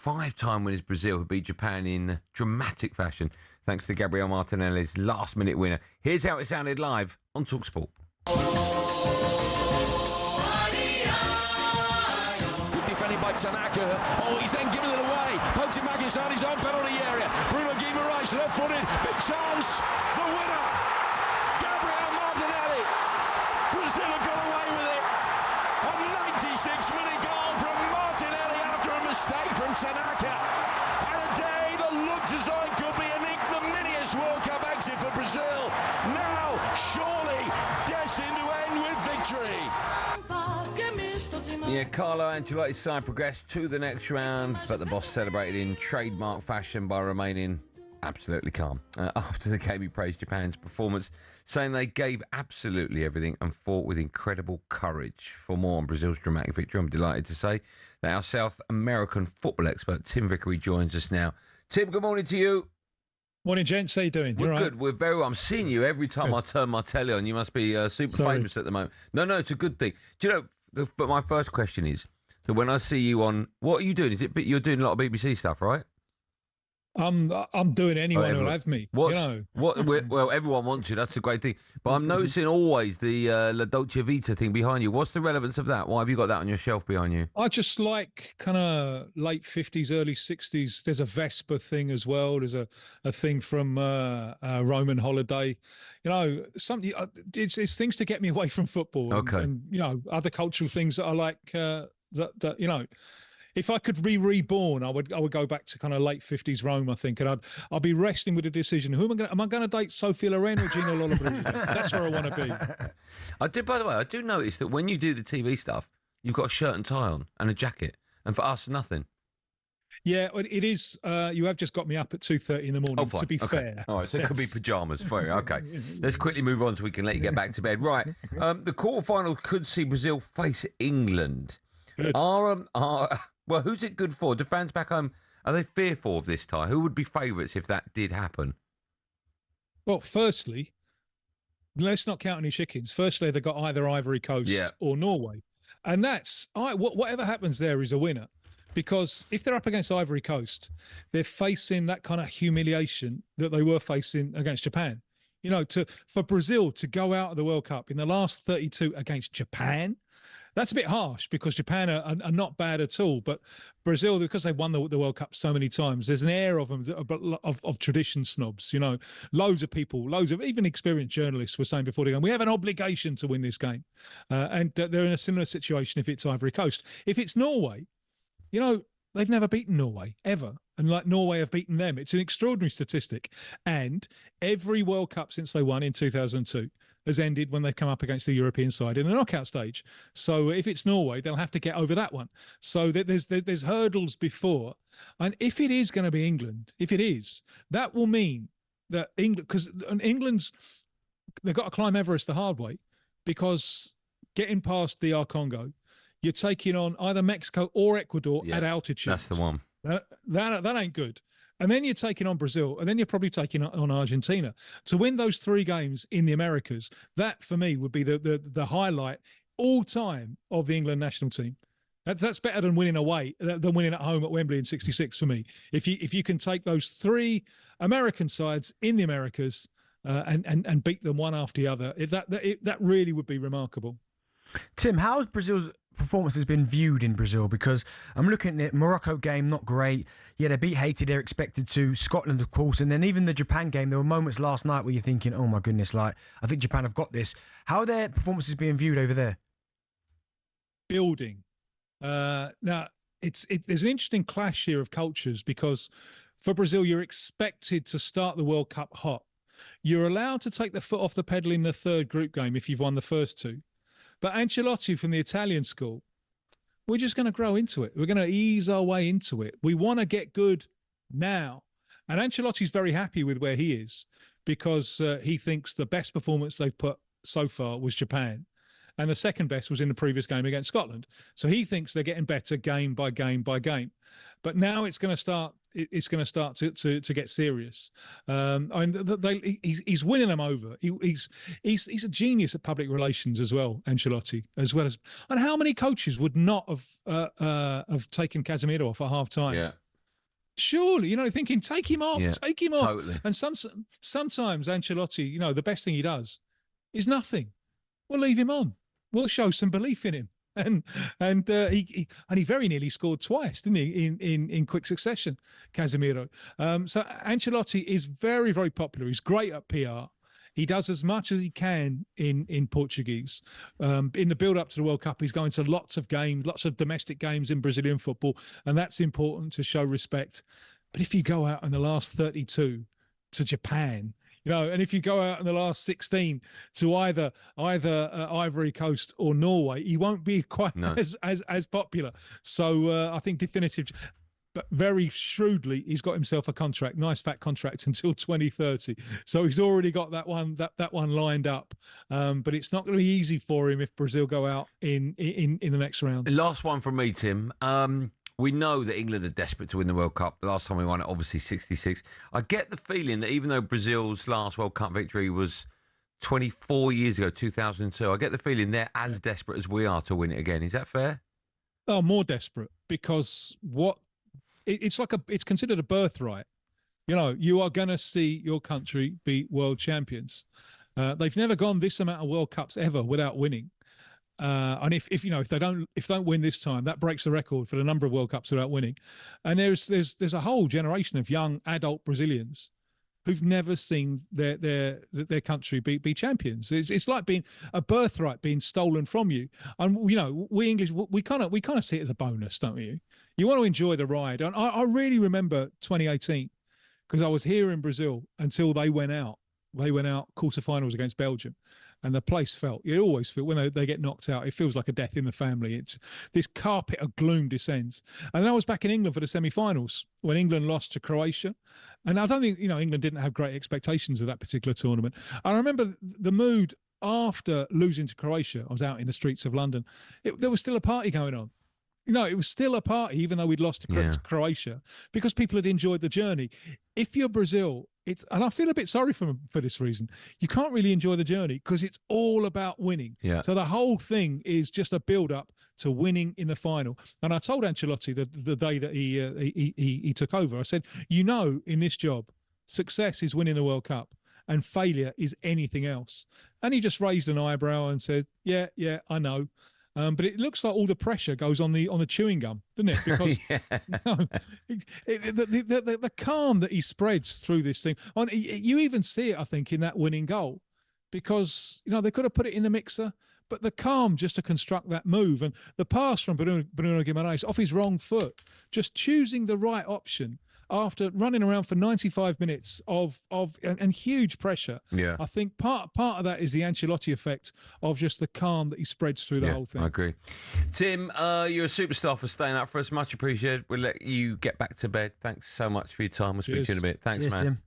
five-time winners Brazil who beat Japan in dramatic fashion thanks to Gabriel Martinelli's last-minute winner. Here's how it sounded live on talkSPORT. Defended by Tanaka. Oh, he's then given it away. Pokes it back inside his own penalty area. Bruno Guimaraes, left-footed. Big chance. The winner, Gabriel Martinelli. Brazil have got away with it. A 96-minute goal from Martinelli after a mistake from Tanaka. And a day that looked as though it could be an ignominious World Cup exit for Brazil. Now, surely destined to end with victory. Yeah, Carlo Ancelotti's side progressed to the next round, but the boss celebrated in trademark fashion by remaining absolutely calm. After the game, he praised Japan's performance, saying they gave absolutely everything and fought with incredible courage. For more on Brazil's dramatic victory, I'm delighted to say that our South American football expert, Tim Vickery, joins us now. Tim, good morning to you. Morning, gents. How you doing? We're right? good. We're very well. I'm seeing you every time I turn my telly on. You must be super famous at the moment. No, it's a good thing. Do you know... But my first question is, so when I see you on, what are you doing? Is it you're doing a lot of BBC stuff, right? I'm doing anyone who'll have me. Well, everyone wants you. That's a great thing. But I'm noticing always the La Dolce Vita thing behind you. What's the relevance of that? Why have you got that on your shelf behind you? I just like kind of late 50s, early 60s. There's a Vespa thing as well. There's a thing from Roman Holiday. You know, something. It's things to get me away from football. And you know, other cultural things that I like. That you know. If I could be reborn, I would go back to kind of late 50s Rome, I think, and I'd be wrestling with a decision. Am I going to date Sophia Loren or Gina Lollobrigida? That's where I want to be. By the way, I do notice that when you do the TV stuff, you've got a shirt and tie on and a jacket, and for us, nothing. Yeah, it is. You have just got me up at 2:30 in the morning, to be fair. All right, so it could be pyjamas. Okay. Let's quickly move on so we can let you get back to bed. Right. The quarterfinals could see Brazil face England. Good. Well, who's it good for? Do fans back home, are they fearful of this tie? Who would be favourites if that did happen? Well, firstly, let's not count any chickens. Firstly, they've got either Ivory Coast or Norway. And that's, whatever happens there is a winner. Because if they're up against Ivory Coast, they're facing that kind of humiliation that they were facing against Japan. You know, for Brazil to go out of the World Cup in the last 32 against Japan, that's a bit harsh because Japan are not bad at all. But Brazil, because they've won the World Cup so many times, there's an air of them of tradition snobs. You know, loads of people, loads of even experienced journalists were saying before the game, we have an obligation to win this game. And they're in a similar situation if it's Ivory Coast. If it's Norway, you know, they've never beaten Norway, ever. And like Norway have beaten them. It's an extraordinary statistic. And every World Cup since they won in 2002 has ended when they've come up against the European side in the knockout stage. So if it's Norway, they'll have to get over that one. So there's hurdles before. And if it is going to be England, if it is, that will mean that England, because they've got to climb Everest the hard way, because getting past DR Congo, you're taking on either Mexico or Ecuador at altitude. That's the one. That ain't good. And then you're taking on Brazil, and then you're probably taking on Argentina. To win those three games in the Americas, that for me would be the highlight all time of the England national team. That's better than winning away, than winning at home at Wembley in '66 for me. If you can take those three American sides in the Americas and beat them one after the other, that really would be remarkable. Tim, how's Brazil's performance has been viewed in Brazil? Because I'm looking at it, Morocco game, not great. Yeah, they beat Haiti, they're expected to. Scotland, of course. And then even the Japan game, there were moments last night where you're thinking, oh my goodness, like, I think Japan have got this. How are their performances being viewed over there? Building. Now, there's an interesting clash here of cultures, because for Brazil, you're expected to start the World Cup hot. You're allowed to take the foot off the pedal in the third group game if you've won the first two. But Ancelotti from the Italian school, we're just going to grow into it. We're going to ease our way into it. We want to get good now. And Ancelotti's very happy with where he is, because he thinks the best performance they've put so far was Japan. And the second best was in the previous game against Scotland. So he thinks they're getting better game by game by game. But now it's going to start. It's going to start to get serious. He's winning them over. He's a genius at public relations as well, Ancelotti, as well as. And how many coaches would not have taken Casemiro off at half time? Yeah. Surely, thinking, take him off, take him off. Totally. And sometimes Ancelotti, the best thing he does is nothing. We'll leave him on. We'll show some belief in him. And he very nearly scored twice, didn't he, in quick succession, Casemiro. So Ancelotti is very, very popular. He's great at PR. He does as much as he can in Portuguese. In the build-up to the World Cup, he's going to lots of games, lots of domestic games in Brazilian football, and that's important to show respect. But if you go out in the last 32 to Japan, and if you go out in the last 16 to either Ivory Coast or Norway, he won't be quite as popular. So I think definitive. But very shrewdly, he's got himself a contract, nice fat contract until 2030. So he's already got that one lined up. But it's not going to be easy for him if Brazil go out in the next round. Last one from me, Tim. We know that England are desperate to win the World Cup. The last time we won it, obviously, 66. I get the feeling that even though Brazil's last World Cup victory was 24 years ago, 2002, I get the feeling they're as desperate as we are to win it again. Is that fair? Oh, more desperate, because it's considered a birthright. You are going to see your country be world champions. They've never gone this amount of World Cups ever without winning. And if they don't win this time, that breaks the record for the number of World Cups without winning. And there's a whole generation of young adult Brazilians who've never seen their country be champions. It's like being a birthright being stolen from you. And we English, we kind of see it as a bonus, don't we? You want to enjoy the ride. And I really remember 2018 because I was here in Brazil until they went out. They went out quarterfinals against Belgium. And the place you always feel when they get knocked out, it feels like a death in the family. It's this carpet of gloom descends. And then I was back in England for the semi-finals when England lost to Croatia. And I don't think, England didn't have great expectations of that particular tournament. I remember the mood after losing to Croatia. I was out in the streets of London. There was still a party going on. It was still a party, even though we'd lost to Croatia, because people had enjoyed the journey. If you're Brazil, and I feel a bit sorry for this reason, you can't really enjoy the journey because it's all about winning. Yeah. So the whole thing is just a build-up to winning in the final. And I told Ancelotti the day that he took over, I said, in this job, success is winning the World Cup and failure is anything else. And he just raised an eyebrow and said, yeah, I know. But it looks like all the pressure goes on the chewing gum, doesn't it? Because the calm that he spreads through this thing. You even see it, I think, in that winning goal, because they could have put it in the mixer, but the calm just to construct that move and the pass from Bruno Guimaraes off his wrong foot, just choosing the right option after running around for 95 minutes of huge pressure. Yeah. I think part of that is the Ancelotti effect of just the calm that he spreads through the whole thing. I agree. Tim, you're a superstar for staying up for us. Much appreciated. We'll let you get back to bed. Thanks so much for your time. We'll speak to you in a bit. Thanks, Cheers, man. Tim.